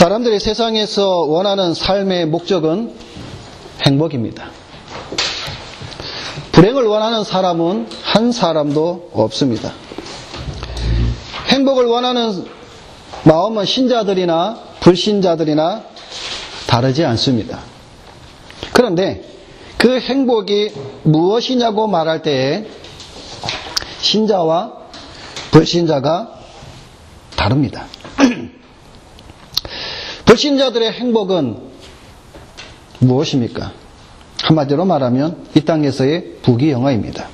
사람들이 세상에서 원하는 삶의 목적은 행복입니다. 불행을 원하는 사람은 한 사람도 없습니다. 행복을 원하는 마음은 신자들이나 불신자들이나 다르지 않습니다. 그런데 그 행복이 무엇이냐고 말할 때에 신자와 불신자가 다릅니다. 불신자들의 행복은 무엇입니까? 한마디로 말하면 이 땅에서의 부귀영화입니다.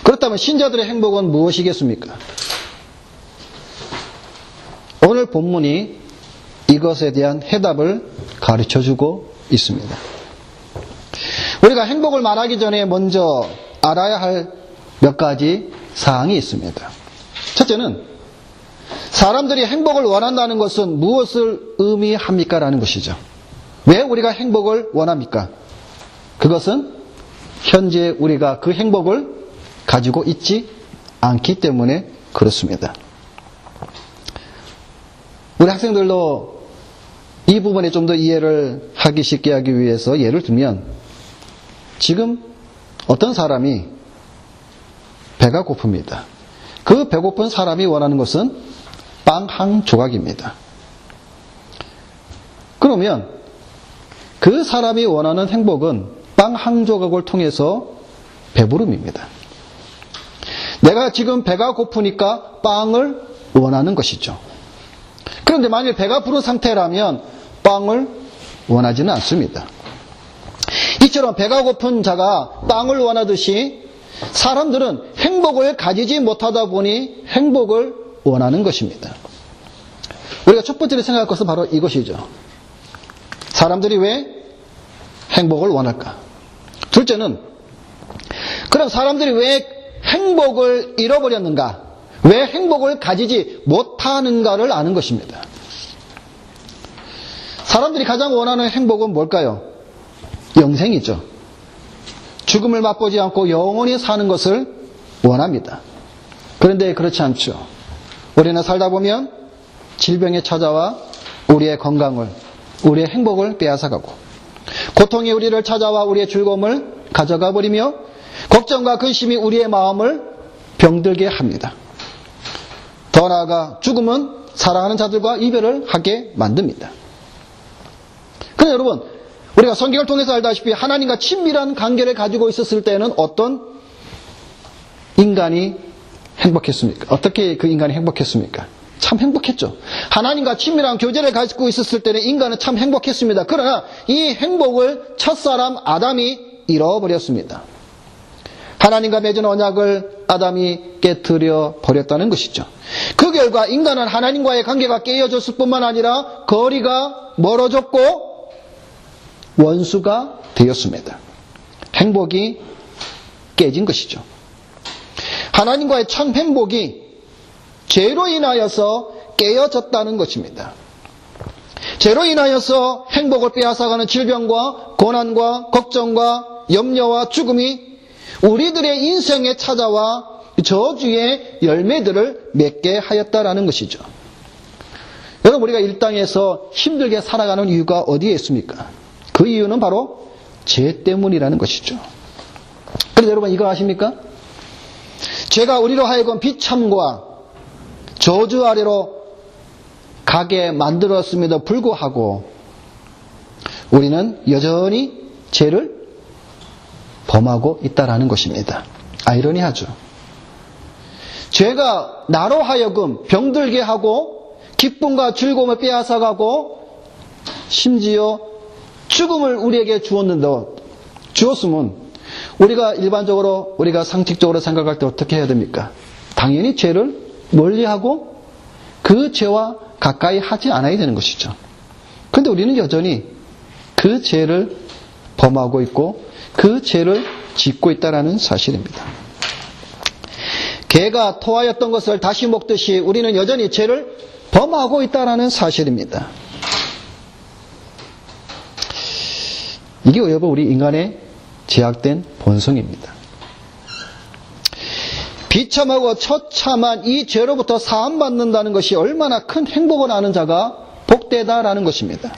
그렇다면 신자들의 행복은 무엇이겠습니까? 오늘 본문이 이것에 대한 해답을 가르쳐주고 있습니다. 우리가 행복을 말하기 전에 먼저 알아야 할 몇 가지 사항이 있습니다. 첫째는 사람들이 행복을 원한다는 것은 무엇을 의미합니까? 라는 것이죠. 왜 우리가 행복을 원합니까? 그것은 현재 우리가 그 행복을 가지고 있지 않기 때문에 그렇습니다. 우리 학생들도 이 부분에 좀 더 이해를 하기 쉽게 하기 위해서 예를 들면 지금 어떤 사람이 배가 고픕니다. 그 배고픈 사람이 원하는 것은 빵 한 조각입니다. 그러면 그 사람이 원하는 행복은 빵 한 조각을 통해서 배부름입니다. 내가 지금 배가 고프니까 빵을 원하는 것이죠. 그런데 만일 배가 부른 상태라면 빵을 원하지는 않습니다. 이처럼 배가 고픈 자가 빵을 원하듯이 사람들은 행복을 가지지 못하다 보니 행복을 원하는 것입니다. 우리가 첫 번째로 생각할 것은 바로 이것이죠. 사람들이 왜 행복을 원할까? 둘째는 그럼 사람들이 왜 행복을 잃어버렸는가? 왜 행복을 가지지 못하는가를 아는 것입니다. 사람들이 가장 원하는 행복은 뭘까요? 영생이죠. 죽음을 맛보지 않고 영원히 사는 것을 원합니다. 그런데 그렇지 않죠. 우리는 살다 보면 질병이 찾아와 우리의 건강을, 우리의 행복을 빼앗아가고 고통이 우리를 찾아와 우리의 즐거움을 가져가 버리며 걱정과 근심이 우리의 마음을 병들게 합니다. 더 나아가 죽음은 사랑하는 자들과 이별을 하게 만듭니다. 그런데 여러분, 우리가 성경을 통해서 알다시피 하나님과 친밀한 관계를 가지고 있었을 때는 어떤 인간이 행복했습니까? 어떻게 그 인간이 행복했습니까? 참 행복했죠. 하나님과 친밀한 교제를 가지고 있었을 때는 인간은 참 행복했습니다. 그러나 이 행복을 첫사람 아담이 잃어버렸습니다. 하나님과 맺은 언약을 아담이 깨트려 버렸다는 것이죠. 그 결과 인간은 하나님과의 관계가 깨어졌을 뿐만 아니라 거리가 멀어졌고 원수가 되었습니다. 행복이 깨진 것이죠. 하나님과의 참 행복이 죄로 인하여서 깨어졌다는 것입니다. 죄로 인하여서 행복을 빼앗아가는 질병과 고난과 걱정과 염려와 죽음이 우리들의 인생에 찾아와 저주의 열매들을 맺게 하였다라는 것이죠. 여러분, 우리가 이 땅에서 힘들게 살아가는 이유가 어디에 있습니까? 그 이유는 바로 죄 때문이라는 것이죠. 그런데 여러분, 이거 아십니까? 죄가 우리로 하여금 비참과 저주 아래로 가게 만들었음에도 불구하고 우리는 여전히 죄를 범하고 있다라는 것입니다. 아이러니하죠. 죄가 나로 하여금 병들게 하고 기쁨과 즐거움을 빼앗아가고 심지어 죽음을 우리에게 주었으면 우리가 일반적으로 우리가 상식적으로 생각할 때 어떻게 해야 됩니까? 당연히 죄를 멀리하고 그 죄와 가까이 하지 않아야 되는 것이죠. 그런데 우리는 여전히 그 죄를 범하고 있고 그 죄를 짓고 있다는 사실입니다. 개가 토하였던 것을 다시 먹듯이 우리는 여전히 죄를 범하고 있다는 사실입니다. 이게 여러분 우리 인간의 제약된 본성입니다. 비참하고 처참한 이 죄로부터 사함받는다는 것이 얼마나 큰 행복을 아는 자가 복되다라는 것입니다.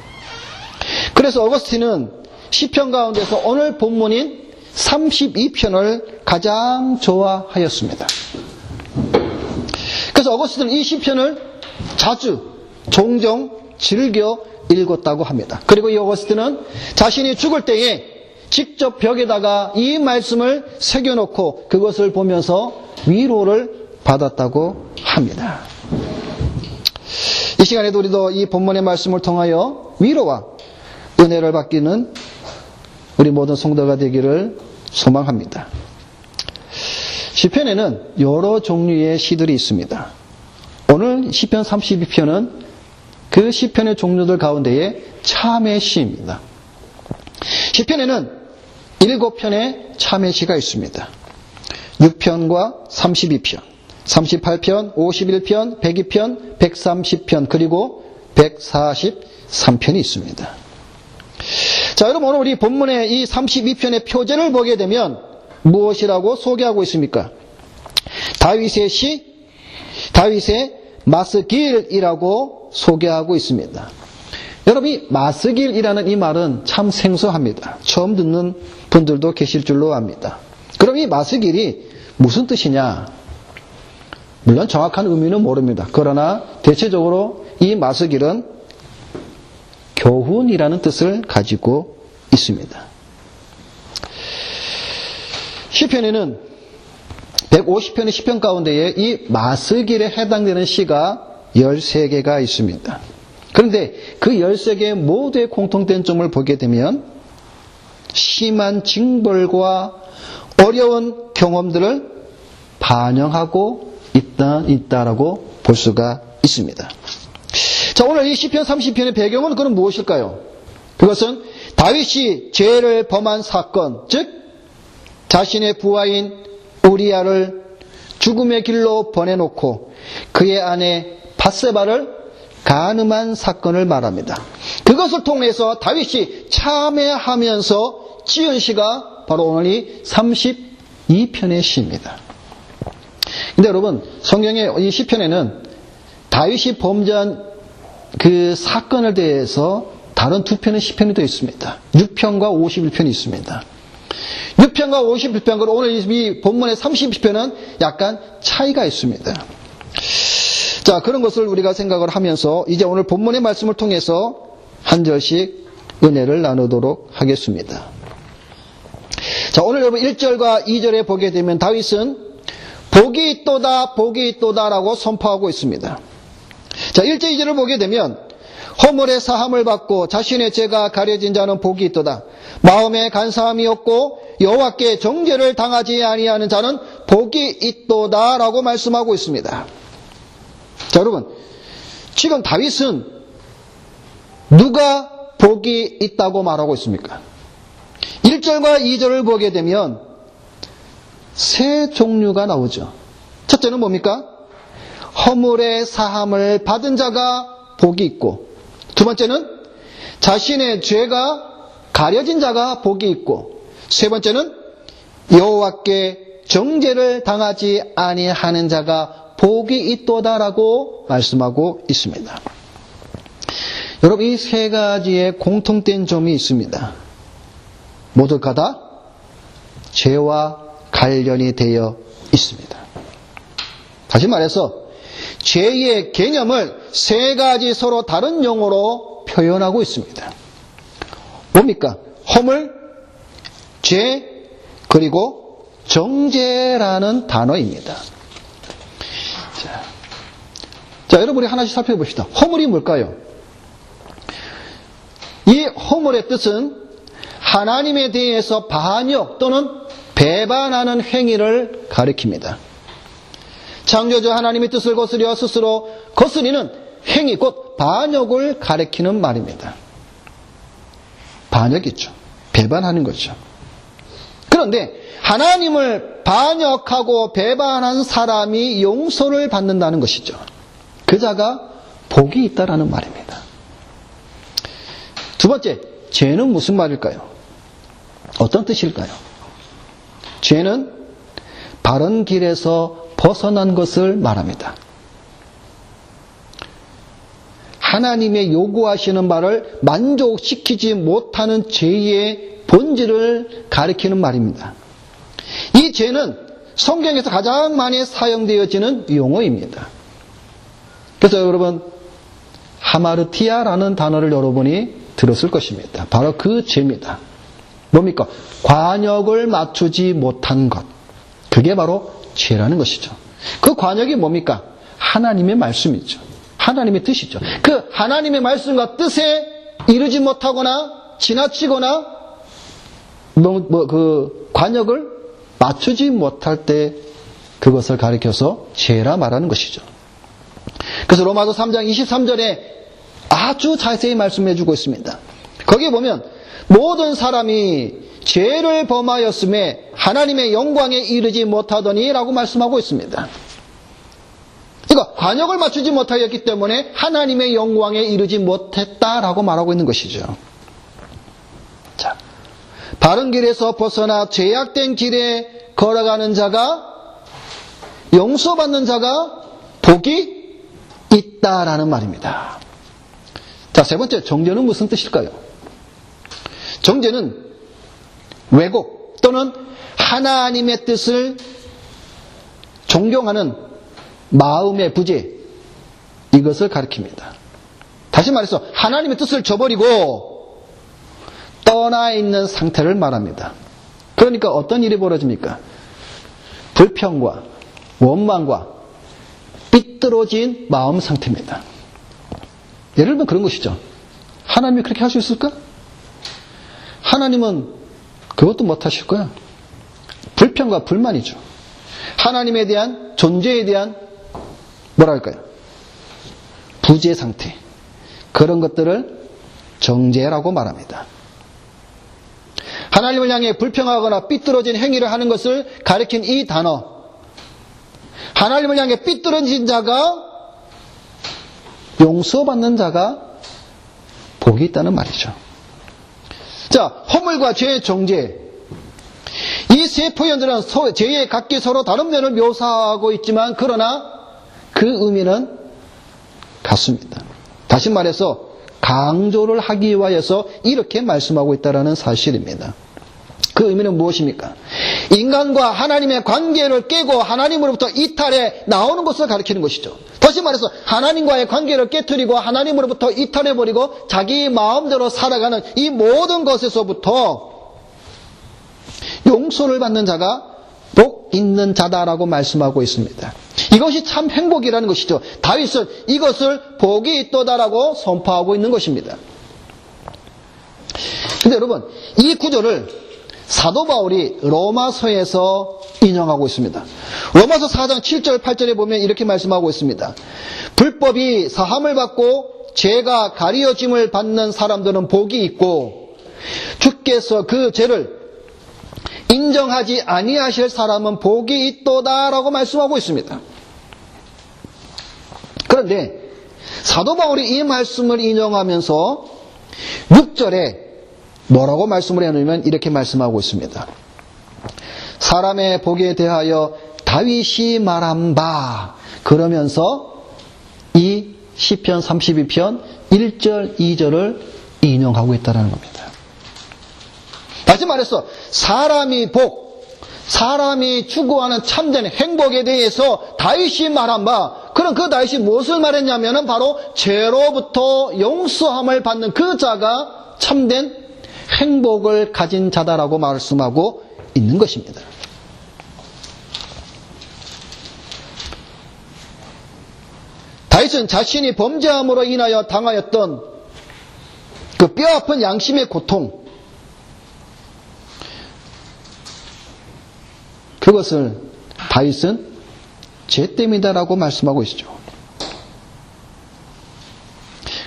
그래서 어거스틴은 시편 가운데서 오늘 본문인 32편을 가장 좋아하였습니다. 그래서 어거스틴은 이 시편을 자주 종종 즐겨 읽었다고 합니다. 그리고 이 어거스틴은 자신이 죽을 때에 직접 벽에다가 이 말씀을 새겨놓고 그것을 보면서 위로를 받았다고 합니다. 이 시간에도 우리도 이 본문의 말씀을 통하여 위로와 은혜를 받기는 우리 모든 성도가 되기를 소망합니다. 시편에는 여러 종류의 시들이 있습니다. 오늘 시편 32편은 그 시편의 종류들 가운데의 참회 시입니다. 시편에는 7편의 참회 시가 있습니다. 6편과 32편, 38편, 51편, 102편, 130편, 그리고 143편이 있습니다. 자, 여러분 오늘 우리 본문의 이 32편의 표제를 보게 되면 무엇이라고 소개하고 있습니까? 다윗의 시, 다윗의 마스길이라고 소개하고 있습니다. 여러분 이 마스길이라는 이 말은 참 생소합니다. 처음 듣는 분들도 계실 줄로 압니다. 그럼 이 마스길이 무슨 뜻이냐? 물론 정확한 의미는 모릅니다. 그러나 대체적으로 이 마스길은 교훈이라는 뜻을 가지고 있습니다. 시편에는 150편의 시편 가운데에 이 마스길에 해당되는 시가 13개가 있습니다. 그런데 그 13개 모두의 공통된 점을 보게 되면 심한 징벌과 어려운 경험들을 반영하고 있다라고 볼 수가 있습니다. 자, 오늘 이 시편 30편의 배경은 그럼 무엇일까요? 그것은 다윗이 죄를 범한 사건, 즉 자신의 부하인 우리아를 죽음의 길로 보내놓고 그의 아내 밧세바를 간음한 사건을 말합니다. 그것을 통해서 다윗이 참회하면서 지은 시가 바로 오늘 이 32편의 시입니다. 근데 여러분 성경의 이 시편에는 다윗이 범죄한 그 사건에 대해서 다른 두 편의 시편이 더 있습니다. 6편과 51편이 있습니다. 6편과 51편, 그리고 오늘 이 본문의 32편은 약간 차이가 있습니다. 자, 그런 것을 우리가 생각을 하면서 이제 오늘 본문의 말씀을 통해서 한 절씩 은혜를 나누도록 하겠습니다. 자, 오늘 여러분 1절과 2절에 보게 되면 다윗은 복이 있도다, 복이 있도다라고 선포하고 있습니다. 자, 1절, 2절을 보게 되면 허물의 사함을 받고 자신의 죄가 가려진 자는 복이 있도다. 마음에 간사함이 없고 여호와께 정죄를 당하지 아니하는 자는 복이 있도다라고 말씀하고 있습니다. 자, 여러분 지금 다윗은 누가 복이 있다고 말하고 있습니까? 1절과 2절을 보게 되면 세 종류가 나오죠. 첫째는 뭡니까? 허물의 사함을 받은 자가 복이 있고, 두 번째는 자신의 죄가 가려진 자가 복이 있고, 세 번째는 여호와께 정죄를 당하지 아니하는 자가 복이 있도다라고 말씀하고 있습니다. 여러분 이 세 가지의 공통된 점이 있습니다. 모두가 다 죄와 관련이 되어 있습니다. 다시 말해서 죄의 개념을 세 가지 서로 다른 용어로 표현하고 있습니다. 뭡니까? 허물, 죄, 그리고 정죄라는 단어입니다. 자, 여러분 우리 하나씩 살펴봅시다. 허물이 뭘까요? 이 허물의 뜻은 하나님에 대해서 반역 또는 배반하는 행위를 가리킵니다. 창조주 하나님의 뜻을 거스려 스스로 거스리는 행위, 곧 반역을 가리키는 말입니다. 반역이죠. 배반하는 거죠. 그런데 하나님을 반역하고 배반한 사람이 용서를 받는다는 것이죠. 그 자가 복이 있다라는 말입니다. 두 번째, 죄는 무슨 말일까요? 어떤 뜻일까요? 죄는 바른 길에서 벗어난 것을 말합니다. 하나님의 요구하시는 바를 만족시키지 못하는 죄의 본질을 가리키는 말입니다. 이 죄는 성경에서 가장 많이 사용되어지는 용어입니다. 그래서 여러분, 하마르티아라는 단어를 여러분이 들었을 것입니다. 바로 그 죄입니다. 뭡니까? 관역을 맞추지 못한 것. 그게 바로 죄라는 것이죠. 그 관역이 뭡니까? 하나님의 말씀이죠. 하나님의 뜻이죠. 그 하나님의 말씀과 뜻에 이르지 못하거나 지나치거나 그 관역을 맞추지 못할 때 그것을 가리켜서 죄라 말하는 것이죠. 그래서 로마서 3장 23절에 아주 자세히 말씀해 주고 있습니다. 거기에 보면 모든 사람이 죄를 범하였음에 하나님의 영광에 이르지 못하더니 라고 말씀하고 있습니다. 그러니까 관역을 맞추지 못하였기 때문에 하나님의 영광에 이르지 못했다라고 말하고 있는 것이죠. 자, 바른 길에서 벗어나 죄악된 길에 걸어가는 자가, 용서받는 자가 복이 있다라는 말입니다. 자, 세 번째, 정죄는 무슨 뜻일까요? 정죄는 왜곡 또는 하나님의 뜻을 존경하는 마음의 부재, 이것을 가리킵니다. 다시 말해서 하나님의 뜻을 저버리고 떠나 있는 상태를 말합니다. 그러니까 어떤 일이 벌어집니까? 불평과 원망과 삐뚤어진 마음 상태입니다. 예를 들면 그런 것이죠. 하나님이 그렇게 할 수 있을까? 하나님은 그것도 못하실 거야. 불평과 불만이죠. 하나님에 대한, 존재에 대한 뭐랄까요? 부재 상태. 그런 것들을 정죄라고 말합니다. 하나님을 향해 불평하거나 삐뚤어진 행위를 하는 것을 가리킨 이 단어. 하나님을 향해 삐뚤어진 자가, 용서받는 자가 복이 있다는 말이죠. 자, 허물과 죄의 정죄. 이 세 표현들은 죄의 각기 서로 다른 면을 묘사하고 있지만 그러나 그 의미는 같습니다. 다시 말해서 강조를 하기 위하여서 이렇게 말씀하고 있다는 사실입니다. 그 의미는 무엇입니까? 인간과 하나님의 관계를 깨고 하나님으로부터 이탈해 나오는 것을 가리키는 것이죠. 다시 말해서 하나님과의 관계를 깨트리고 하나님으로부터 이탈해버리고 자기 마음대로 살아가는 이 모든 것에서부터 용서를 받는 자가 복 있는 자다라고 말씀하고 있습니다. 이것이 참 행복이라는 것이죠. 다윗은 이것을 복이 있도다라고 선포하고 있는 것입니다. 근데 여러분, 이 구절을 사도 바울이 로마서에서 인용하고 있습니다. 로마서 4장 7절 8절에 보면 이렇게 말씀하고 있습니다. 불법이 사함을 받고 죄가 가리어짐을 받는 사람들은 복이 있고 주께서 그 죄를 인정하지 아니하실 사람은 복이 있도다라고 말씀하고 있습니다. 그런데 사도 바울이 이 말씀을 인용하면서 6절에 뭐라고 말씀을 해놓으면 이렇게 말씀하고 있습니다. 사람의 복에 대하여 다윗이 말한 바, 그러면서 이 시편 32편 1절 2절을 인용하고 있다는 겁니다. 다시 말해서 사람이 사람이 추구하는 참된 행복에 대해서 다윗이 말한 바, 그럼 그 다윗이 무엇을 말했냐면은 바로 죄로부터 용서함을 받는 그 자가 참된 행복을 가진 자다라고 말씀하고 있는 것입니다. 다윗은 자신이 범죄함으로 인하여 당하였던 그 뼈아픈 양심의 고통, 그것을 다윗은 죄 때문이다라고 말씀하고 있죠.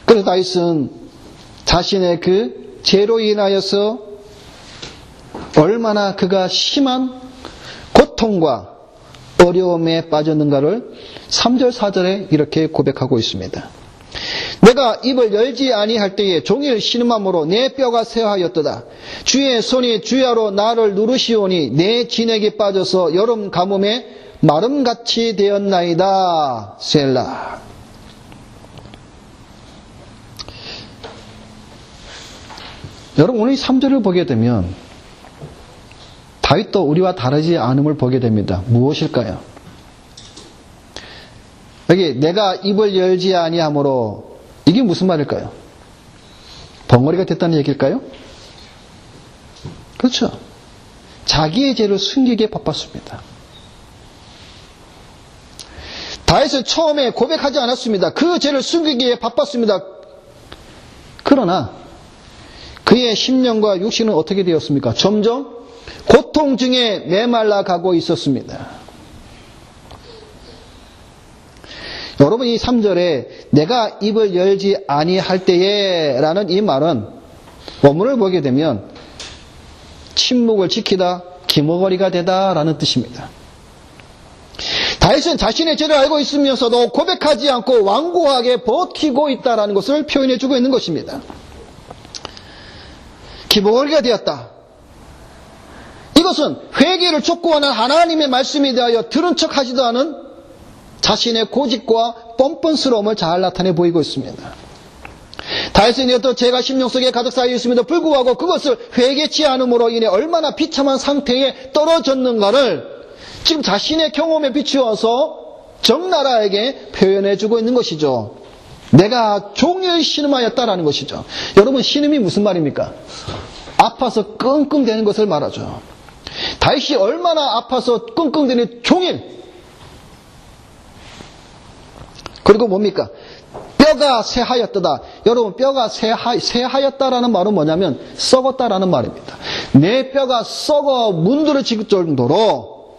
그래서 다윗은 자신의 그 죄로 인하여서 얼마나 그가 심한 고통과 어려움에 빠졌는가를 3절 4절에 이렇게 고백하고 있습니다. 내가 입을 열지 아니할 때에 종일 신음함으로 내 뼈가 쇠하였도다. 주의 손이 주야로 나를 누르시오니 내 진액이 빠져서 여름 가뭄에 마름같이 되었나이다. 셀라. 여러분 오늘 이 3절을 보게 되면 다윗도 우리와 다르지 않음을 보게 됩니다. 무엇일까요? 여기 내가 입을 열지 아니하므로 이게 무슨 말일까요? 벙어리가 됐다는 얘기일까요? 그렇죠. 자기의 죄를 숨기기에 바빴습니다. 다윗은 처음에 고백하지 않았습니다. 그 죄를 숨기기에 바빴습니다. 그러나 그의 심령과 육신은 어떻게 되었습니까? 점점 고통 중에 메말라 가고 있었습니다. 여러분 이 3절에 내가 입을 열지 아니할 때에 라는 이 말은 원문을 보게 되면 침묵을 지키다 기머거리가 되다 라는 뜻입니다. 다윗은 자신의 죄를 알고 있으면서도 고백하지 않고 완고하게 버티고 있다는 것을 표현해 주고 있는 것입니다. 기머거리가 되었다. 이것은 회개를 촉구하는 하나님의 말씀에 대하여 들은 척하지도 않은 자신의 고집과 뻔뻔스러움을 잘 나타내 보이고 있습니다. 다윗은 이것도 죄가 심령 속에 가득 쌓여 있음에도 불구하고 그것을 회개치 않음으로 인해 얼마나 비참한 상태에 떨어졌는가를 지금 자신의 경험에 비추어서 적나라하게 표현해주고 있는 것이죠. 내가 종일 신음하였다라는 것이죠. 여러분 신음이 무슨 말입니까? 아파서 끙끙대는 것을 말하죠. 다윗이 얼마나 아파서 끙끙대는 종일. 그리고 뭡니까? 뼈가 새하였다. 여러분 뼈가 새하였다라는 말은 뭐냐면 썩었다라는 말입니다. 내 뼈가 썩어 문드러질 정도로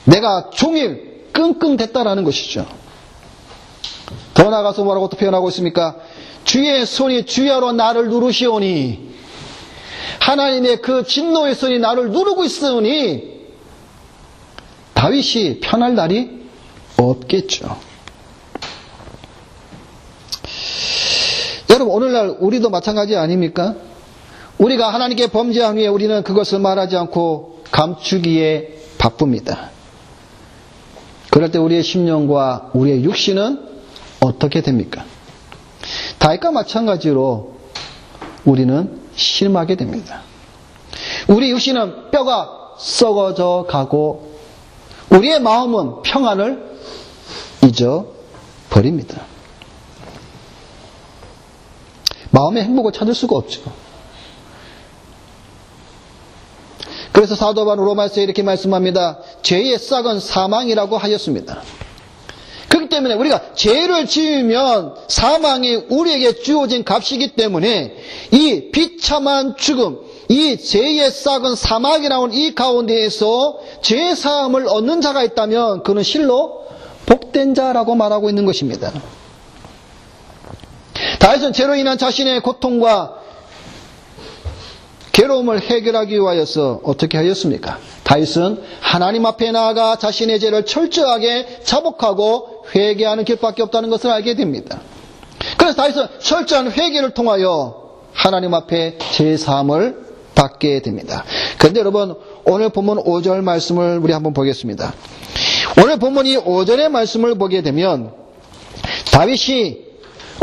내가 종일 끙끙댔다라는 것이죠. 더 나아가서 뭐라고 또 표현하고 있습니까? 주의 손이 주야로 나를 누르시오니 하나님의 그 진노의 손이 나를 누르고 있으니 다윗이 편할 날이 없겠죠. 여러분 오늘날 우리도 마찬가지 아닙니까? 우리가 하나님께 범죄한 후에 우리는 그것을 말하지 않고 감추기에 바쁩니다. 그럴 때 우리의 심령과 우리의 육신은 어떻게 됩니까? 다윗과 마찬가지로 우리는 실망하게 됩니다. 우리 육신은 뼈가 썩어져 가고 우리의 마음은 평안을 잊어버립니다. 마음의 행복을 찾을 수가 없죠. 그래서 사도 바울 로마서에 이렇게 말씀합니다. 죄의 싹은 사망이라고 하였습니다. 그렇기 때문에 우리가 죄를 지으면 사망이 우리에게 주어진 값이기 때문에 이 비참한 죽음, 이 죄의 싹은 사망이라는 이 가운데에서 죄 사함을 얻는 자가 있다면 그는 실로 복된 자라고 말하고 있는 것입니다. 다윗은 죄로 인한 자신의 고통과 괴로움을 해결하기 위하여서 어떻게 하였습니까? 다윗은 하나님 앞에 나아가 자신의 죄를 철저하게 자복하고 회개하는 길밖에 없다는 것을 알게 됩니다. 그래서 다윗은 철저한 회개를 통하여 하나님 앞에 죄사함을 받게 됩니다. 그런데 여러분 오늘 본문 5절 말씀을 우리 한번 보겠습니다. 오늘 본문 이 5절의 말씀을 보게 되면 다윗이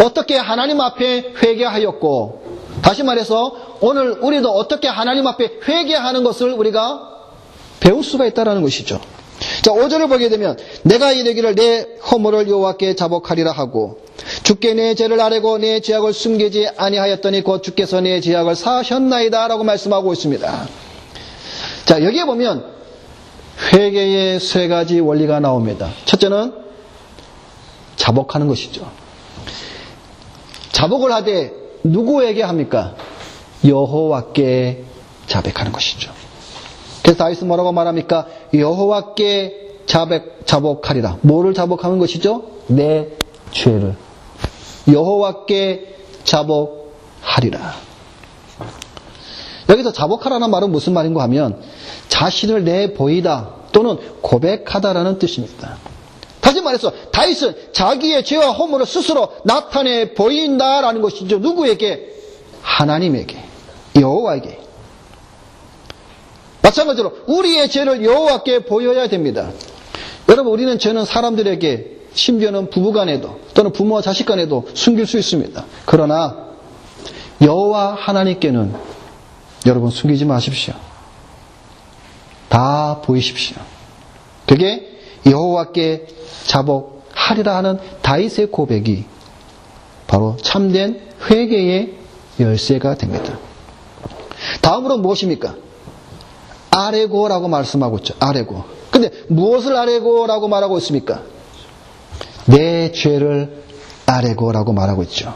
어떻게 하나님 앞에 회개하였고 다시 말해서 오늘 우리도 어떻게 하나님 앞에 회개하는 것을 우리가 배울 수가 있다는 것이죠. 자, 5절을 보게 되면 내가 이르기를 내 허물을 여호와께 자복하리라 하고 주께 내 죄를 아뢰고 내 죄악을 숨기지 아니하였더니 곧 주께서 내 죄악을 사하셨나이다 라고 말씀하고 있습니다. 자, 여기에 보면 회개의 세 가지 원리가 나옵니다. 첫째는 자복하는 것이죠. 자복을 하되 누구에게 합니까? 여호와께 자백하는 것이죠. 그래서 다윗은 뭐라고 말합니까? 여호와께 자복하리라. 뭐를 자복하는 것이죠? 내 죄를. 여호와께 자복하리라. 여기서 자복하라는 말은 무슨 말인가 하면 자신을 내보이다 또는 고백하다라는 뜻입니다. 다시 말해서 다윗은 자기의 죄와 허물을 스스로 나타내 보인다라는 것이죠. 누구에게? 하나님에게, 여호와에게. 마찬가지로 우리의 죄를 여호와께 보여야 됩니다. 여러분 우리는 죄는 사람들에게 심지어는 부부간에도 또는 부모와 자식간에도 숨길 수 있습니다. 그러나 여호와 하나님께는 여러분 숨기지 마십시오. 다 보이십시오. 그게 여호와께 자복하리라 하는 다윗의 고백이 바로 참된 회개의 열쇠가 됩니다. 다음으로 무엇입니까? 아레고라고 말씀하고 있죠. 아레고. 근데 무엇을 아레고라고 말하고 있습니까? 내 죄를 아레고라고 말하고 있죠.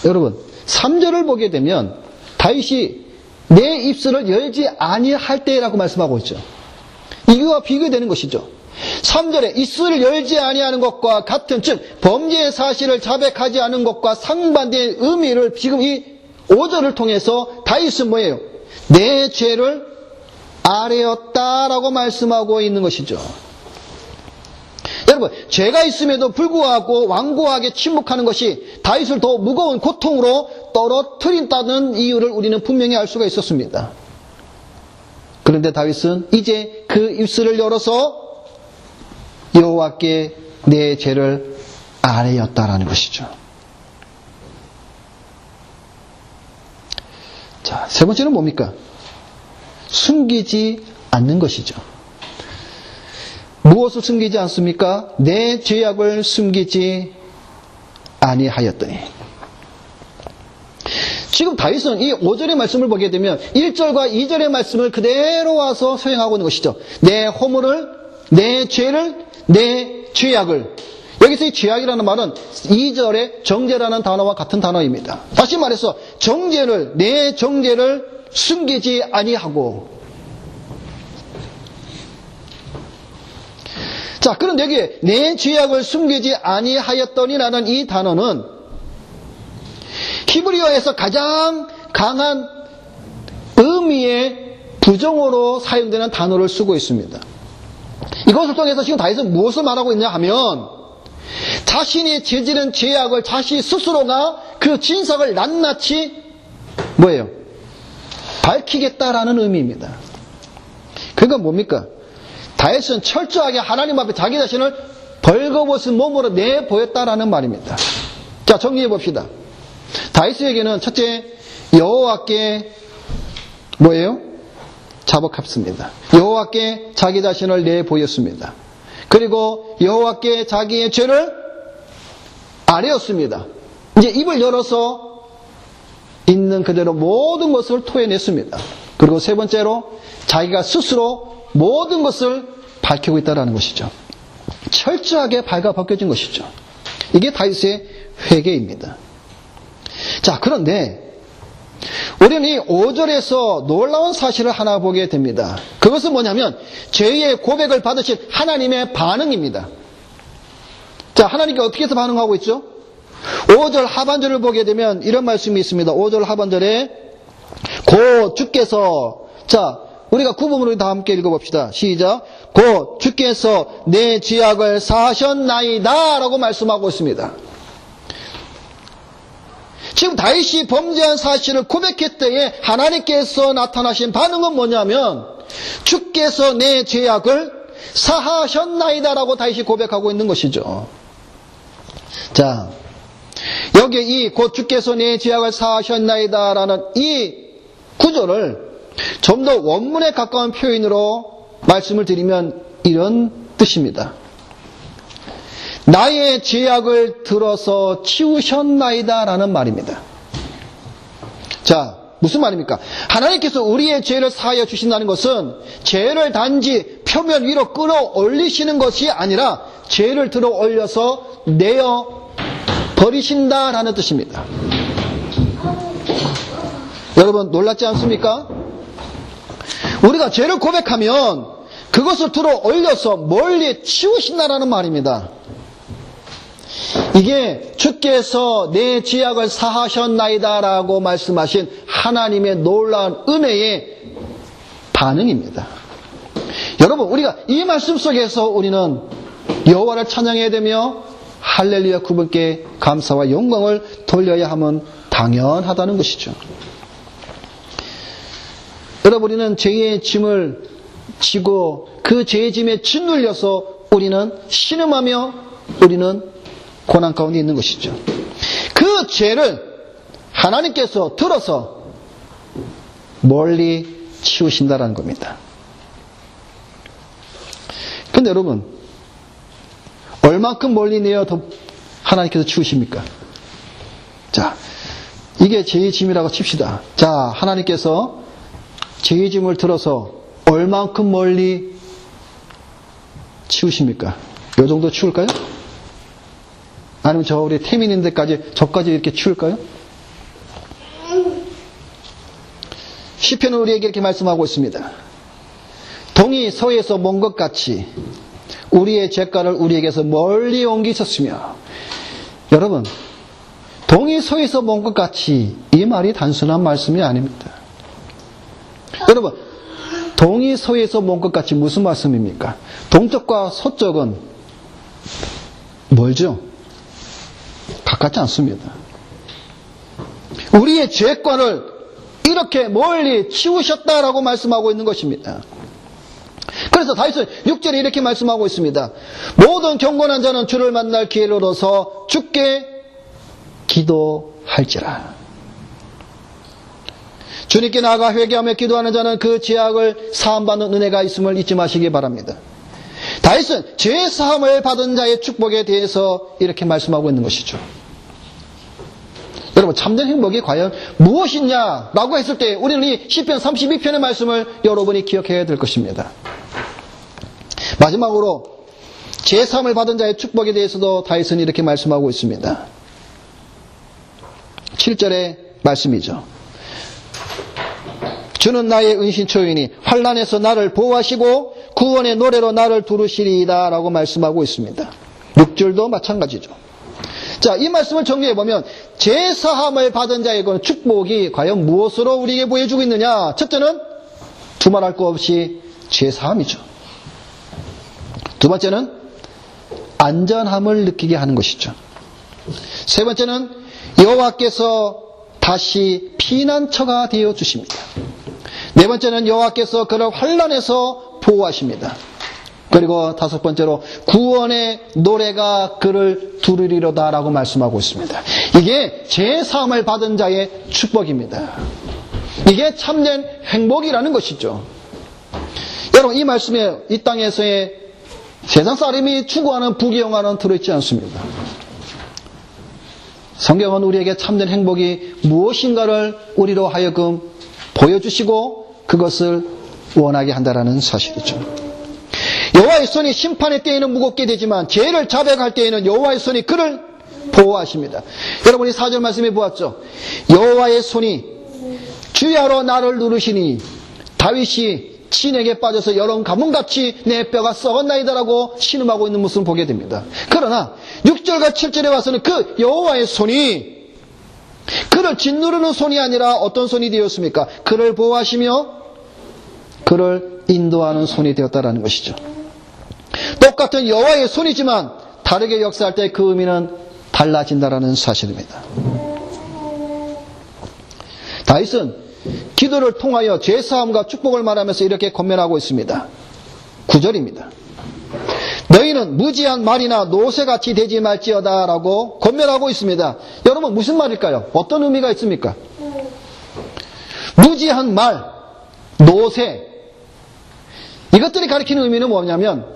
여러분 3절을 보게 되면 다윗이 내 입술을 열지 아니할 때라고 말씀하고 있죠. 이거와 비교되는 것이죠. 3절에 입술을 열지 아니하는 것과 같은, 즉 범죄의 사실을 자백하지 않은 것과 상반된 의미를 지금 이 5절을 통해서 다윗은 뭐예요? 내 죄를 아뢰었다라고 말씀하고 있는 것이죠. 여러분, 죄가 있음에도 불구하고 완고하게 침묵하는 것이 다윗을 더 무거운 고통으로 떨어뜨린다는 이유를 우리는 분명히 알 수가 있었습니다. 그런데 다윗은 이제 그 입술을 열어서 여호와께 내 죄를 아뢰었다라는 것이죠. 자, 세 번째는 뭡니까? 숨기지 않는 것이죠. 무엇을 숨기지 않습니까? 내 죄악을 숨기지 아니하였더니. 지금 다윗은 이 5절의 말씀을 보게 되면 1절과 2절의 말씀을 그대로 와서 소행하고 있는 것이죠. 내 허물을, 내 죄를, 내 죄악을. 여기서 이 죄악이라는 말은 2절의 정죄라는 단어와 같은 단어입니다. 다시 말해서 정죄를, 내 정죄를 숨기지 아니하고. 자, 그런데 여기에 내 죄악을 숨기지 아니하였더니라는 이 단어는 히브리어에서 가장 강한 의미의 부정어로 사용되는 단어를 쓰고 있습니다. 이것을 통해서 지금 다윗은 무엇을 말하고 있냐 하면 자신이 저지른 죄악을 자신 스스로가 그 진상을 낱낱이 뭐예요? 밝히겠다라는 의미입니다. 그러니까 뭡니까? 다윗은 철저하게 하나님 앞에 자기 자신을 벌거벗은 몸으로 내보였다라는 말입니다. 자, 정리해 봅시다. 다윗에게는 첫째, 여호와께 뭐예요? 자복했습니다. 여호와께 자기 자신을 내보였습니다. 그리고 여호와께 자기의 죄를 아뢰었습니다. 이제 입을 열어서 있는 그대로 모든 것을 토해냈습니다. 그리고 세 번째로 자기가 스스로 모든 것을 밝히고 있다는 것이죠. 철저하게 발가벗겨진 것이죠. 이게 다윗의 회개입니다. 자, 그런데 우리는 이 5절에서 놀라운 사실을 하나 보게 됩니다. 그것은 뭐냐면 죄의 고백을 받으신 하나님의 반응입니다. 자, 하나님께 어떻게 해서 반응하고 있죠? 5절 하반절을 보게 되면 이런 말씀이 있습니다. 5절 하반절에 곧 주께서, 자, 우리가 구분으로 다 함께 읽어봅시다. 시작. 곧 주께서 내 죄악을 사하셨나이다 라고 말씀하고 있습니다. 지금 다윗이 범죄한 사실을 고백했을 때에 하나님께서 나타나신 반응은 뭐냐면 주께서 내 죄악을 사하셨나이다 라고 다윗이 고백하고 있는 것이죠. 자, 여기에 이 곧 주께서 내 죄악을 사하셨나이다 라는 이 구절을 좀 더 원문에 가까운 표현으로 말씀을 드리면 이런 뜻입니다. 나의 죄악을 들어서 치우셨나이다 라는 말입니다. 자, 무슨 말입니까? 하나님께서 우리의 죄를 사하여 주신다는 것은 죄를 단지 표면 위로 끌어올리시는 것이 아니라 죄를 들어 올려서 내어 버리신다라는 뜻입니다. 여러분 놀랍지 않습니까? 우리가 죄를 고백하면 그것을 들어 올려서 멀리 치우신다라는 말입니다. 이게 주께서 내 죄악을 사하셨나이다 라고 말씀하신 하나님의 놀라운 은혜의 반응입니다. 여러분 우리가 이 말씀 속에서 우리는 여호와를 찬양해야 되며 할렐루야 그분께 감사와 영광을 돌려야 함은 당연하다는 것이죠. 여러분 우리는 죄의 짐을 지고 그 죄의 짐에 짓눌려서 우리는 신음하며 우리는 고난 가운데 있는 것이죠. 그 죄를 하나님께서 들어서 멀리 치우신다라는 겁니다. 근데 여러분, 얼만큼 멀리 내어 더 하나님께서 치우십니까? 자, 이게 죄의 짐이라고 칩시다. 자, 하나님께서 죄의 짐을 들어서 얼만큼 멀리 치우십니까? 요 정도 치울까요? 아니면 저 우리 태민인데까지 저까지 이렇게 치울까요? 시편은 우리에게 이렇게 말씀하고 있습니다. 동이 서에서 먼 것 같이 우리의 죄가를 우리에게서 멀리 옮기셨으며, 여러분, 동이 서에서 먼 것 같이, 이 말이 단순한 말씀이 아닙니다. 여러분, 동이 서에서 먼 것 같이 무슨 말씀입니까? 동쪽과 서쪽은 멀죠? 가깝지 않습니다. 우리의 죄권을 이렇게 멀리 치우셨다라고 말씀하고 있는 것입니다. 그래서 다윗은 6절에 이렇게 말씀하고 있습니다. 모든 경건한 자는 주를 만날 기회를 얻어서 주께 기도할지라. 주님께 나아가 회개하며 기도하는 자는 그 죄악을 사함받는 은혜가 있음을 잊지 마시기 바랍니다. 다윗은 죄 사함을 받은 자의 축복에 대해서 이렇게 말씀하고 있는 것이죠. 여러분, 참된 행복이 과연 무엇이냐라고 했을 때 우리는 이 시편 32편의 말씀을 여러분이 기억해야 될 것입니다. 마지막으로 죄 사함을 받은 자의 축복에 대해서도 다윗은 이렇게 말씀하고 있습니다. 7절의 말씀이죠. 주는 나의 은신처이니 환난에서 나를 보호하시고 구원의 노래로 나를 두르시리이다 라고 말씀하고 있습니다. 6절도 마찬가지죠. 자, 이 말씀을 정리해보면 죄 사함을 받은 자의 축복이 과연 무엇으로 우리에게 보여주고 있느냐? 첫째는 두말할 것 없이 죄 사함이죠. 두 번째는 안전함을 느끼게 하는 것이죠. 세 번째는 여호와께서 다시 피난처가 되어 주십니다. 네 번째는 여호와께서 그를 환난에서 보호하십니다. 그리고 다섯 번째로 구원의 노래가 그를 두르리로다라고 말씀하고 있습니다. 이게 죄 사함을 받은 자의 축복입니다. 이게 참된 행복이라는 것이죠. 여러분, 이 말씀에 이 땅에서의 세상 사람이 추구하는 부귀영화는 들어있지 않습니다. 성경은 우리에게 참된 행복이 무엇인가를 우리로 하여금 보여주시고 그것을 원하게 한다는 사실이죠. 여호와의 손이 심판의 때에는 무겁게 되지만 죄를 자백할 때에는 여호와의 손이 그를 보호하십니다. 여러분이 4절 말씀해 보았죠. 여호와의 손이 주야로 나를 누르시니 다윗이 진에게 빠져서 여론 가뭄같이 내 뼈가 썩었나이다라고 신음하고 있는 모습을 보게 됩니다. 그러나 6절과 7절에 와서는 그 여호와의 손이 그를 짓누르는 손이 아니라 어떤 손이 되었습니까? 그를 보호하시며 그를 인도하는 손이 되었다라는 것이죠. 똑같은 여호와의 손이지만 다르게 역사할 때 그 의미는 달라진다라는 사실입니다. 다윗은 기도를 통하여 죄사함과 축복을 말하면서 이렇게 권면하고 있습니다. 9절입니다. 너희는 무지한 말이나 노새같이 되지 말지어다 라고 권면하고 있습니다. 여러분, 무슨 말일까요? 어떤 의미가 있습니까? 무지한 말, 노새, 이것들이 가리키는 의미는 뭐냐면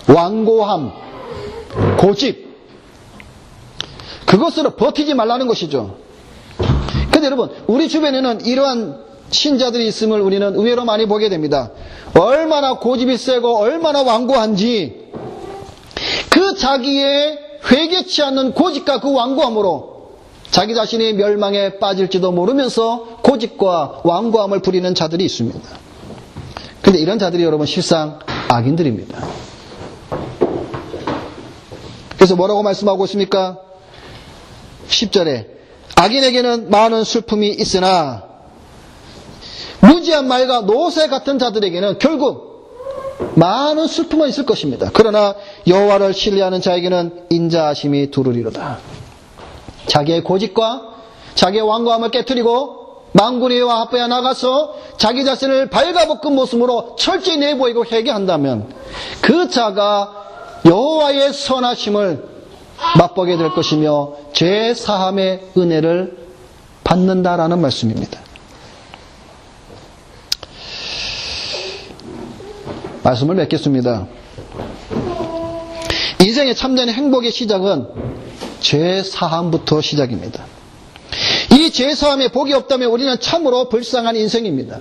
완고함, 고집, 그것으로 버티지 말라는 것이죠. 근데 여러분, 우리 주변에는 이러한 신자들이 있음을 우리는 의외로 많이 보게 됩니다. 얼마나 고집이 세고 얼마나 완고한지 그 자기의 회개치 않는 고집과 그 완고함으로 자기 자신의 멸망에 빠질지도 모르면서 고집과 완고함을 부리는 자들이 있습니다. 근데 이런 자들이 여러분 실상 악인들입니다. 그래서 뭐라고 말씀하고 있습니까? 10절에 악인에게는 많은 슬픔이 있으나 무지한 말과 노새 같은 자들에게는 결국 많은 슬픔은 있을 것입니다. 그러나 여호와를 신뢰하는 자에게는 인자하심이 두르리로다. 자기의 고집과 자기의 완고함을 깨트리고 망군이와 합하여 나가서 자기 자신을 발가벗은 모습으로 철저히 내보이고 회개한다면 그 자가 여호와의 선하심을 맛보게 될 것이며 죄 사함의 은혜를 받는다라는 말씀입니다. 말씀을 맺겠습니다. 인생의 참된 행복의 시작은 죄 사함부터 시작입니다. 이 죄 사함에 복이 없다면 우리는 참으로 불쌍한 인생입니다.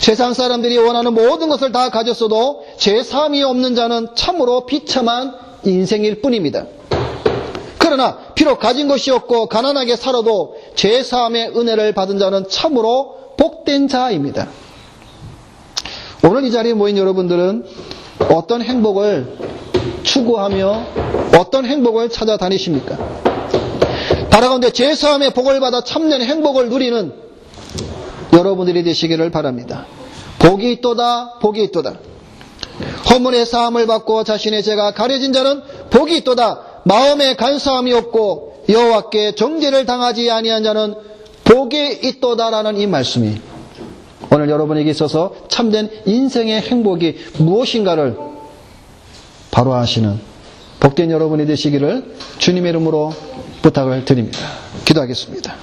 세상 사람들이 원하는 모든 것을 다 가졌어도 죄 사함이 없는 자는 참으로 비참한 인생일 뿐입니다. 그러나 비록 가진 것이 없고 가난하게 살아도 죄 사함의 은혜를 받은 자는 참으로 복된 자입니다. 오늘 이 자리에 모인 여러분들은 어떤 행복을 추구하며 어떤 행복을 찾아다니십니까? 바라건대 죄 사함의 복을 받아 참된 행복을 누리는 여러분들이 되시기를 바랍니다. 복이 있도다, 복이 있도다. 허물의 사함을 받고 자신의 죄가 가려진 자는 복이 있도다. 마음에 간사함이 없고 여호와께 정죄를 당하지 아니한 자는 복이 있도다라는 이 말씀이 오늘 여러분에게 있어서 참된 인생의 행복이 무엇인가를 바로 아시는 복된 여러분이 되시기를 주님의 이름으로 부탁을 드립니다. 기도하겠습니다.